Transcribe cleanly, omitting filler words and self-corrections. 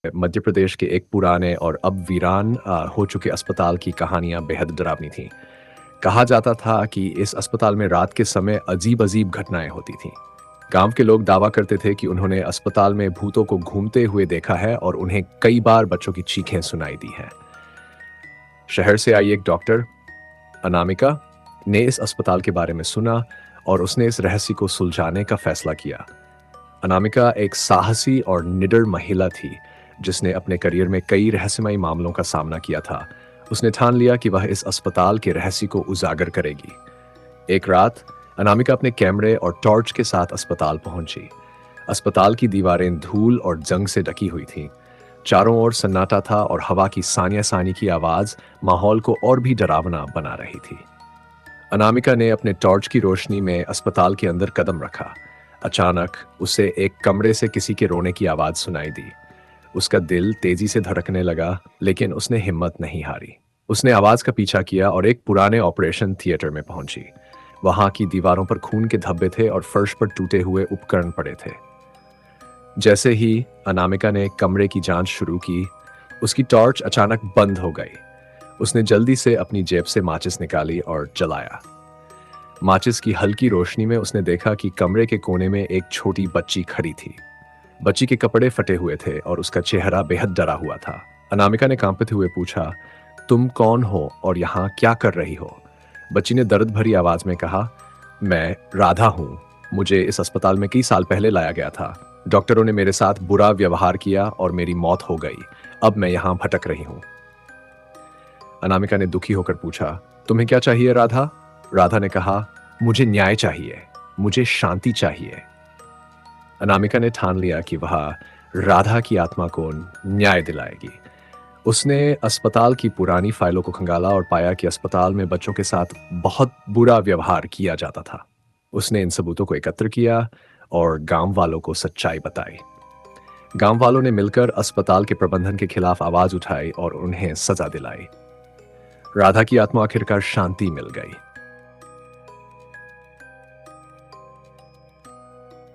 मध्य प्रदेश के एक पुराने और अब वीरान हो चुके अस्पताल की कहानियां बेहद डरावनी थीं। कहा जाता था कि इस अस्पताल में रात के समय अजीब-अजीब घटनाएं होती थीं। गांव के लोग दावा करते थे कि उन्होंने अस्पताल में भूतों को घूमते हुए देखा है और उन्हें कई बार बच्चों की चीखें सुनाई दी हैं। शहर से आई एक डॉक्टर, अनामिका, ने इस अस्पताल के बारे में सुना और उसने इस रहस्य को सुलझाने का फैसला किया। अनामिका एक साहसी और निडर महिला थी, जिसने अपने करियर में कई रहस्यमयी मामलों का सामना किया था। उसने ठान लिया कि वह इस अस्पताल के रहस्य को उजागर करेगी। एक रात, अनामिका अपने कैमरे और टॉर्च के साथ अस्पताल पहुंची। अस्पताल की दीवारें धूल और जंग से ढकी हुई थीं। चारों ओर सन्नाटा था और हवा की सानिया-सानी की आवाज माहौल को और भी डरावना बना रही थी। अनामिका ने अपने टॉर्च की रोशनी में अस्पताल के अंदर कदम रखा। अचानक उसे एक कमरे से किसी के रोने की आवाज सुनाई दी। उसका दिल तेजी से धड़कने लगा, लेकिन उसने हिम्मत नहीं हारी। उसने आवाज का पीछा किया और एक पुराने ऑपरेशन थिएटर में पहुंची। वहां की दीवारों पर खून के धब्बे थे और फर्श पर टूटे हुए उपकरण पड़े थे। जैसे ही अनामिका ने कमरे की जांच शुरू की, उसकी टॉर्च अचानक बंद हो गई। उसने जल्दी से अपनी जेब से माचिस निकाली और जलाया। माचिस की हल्की रोशनी में उसने देखा कि कमरे के कोने में एक छोटी बच्ची खड़ी थी। बच्ची के कपड़े फटे हुए थे और उसका चेहरा बेहद डरा हुआ था। अनामिका ने कांपते हुए पूछा, तुम कौन हो और यहाँ क्या कर रही हो? बच्ची ने दर्द भरी आवाज में कहा, मैं राधा हूँ। मुझे इस अस्पताल में कई साल पहले लाया गया था। डॉक्टरों ने मेरे साथ बुरा व्यवहार किया और मेरी मौत हो गई। अब मैं यहाँ भटक रही हूँ। अनामिका ने दुखी होकर पूछा, तुम्हें क्या चाहिए राधा? राधा ने कहा, मुझे न्याय चाहिए, मुझे शांति चाहिए। अनामिका ने ठान लिया कि वह राधा की आत्मा को न्याय दिलाएगी। उसने अस्पताल की पुरानी फाइलों को खंगाला और पाया कि अस्पताल में बच्चों के साथ बहुत बुरा व्यवहार किया जाता था। उसने इन सबूतों को एकत्र किया और गांव वालों को सच्चाई बताई। गांव वालों ने मिलकर अस्पताल के प्रबंधन के खिलाफ आवाज उठाई और उन्हें सजा दिलाई। राधा की आत्मा आखिरकार शांति मिल गई।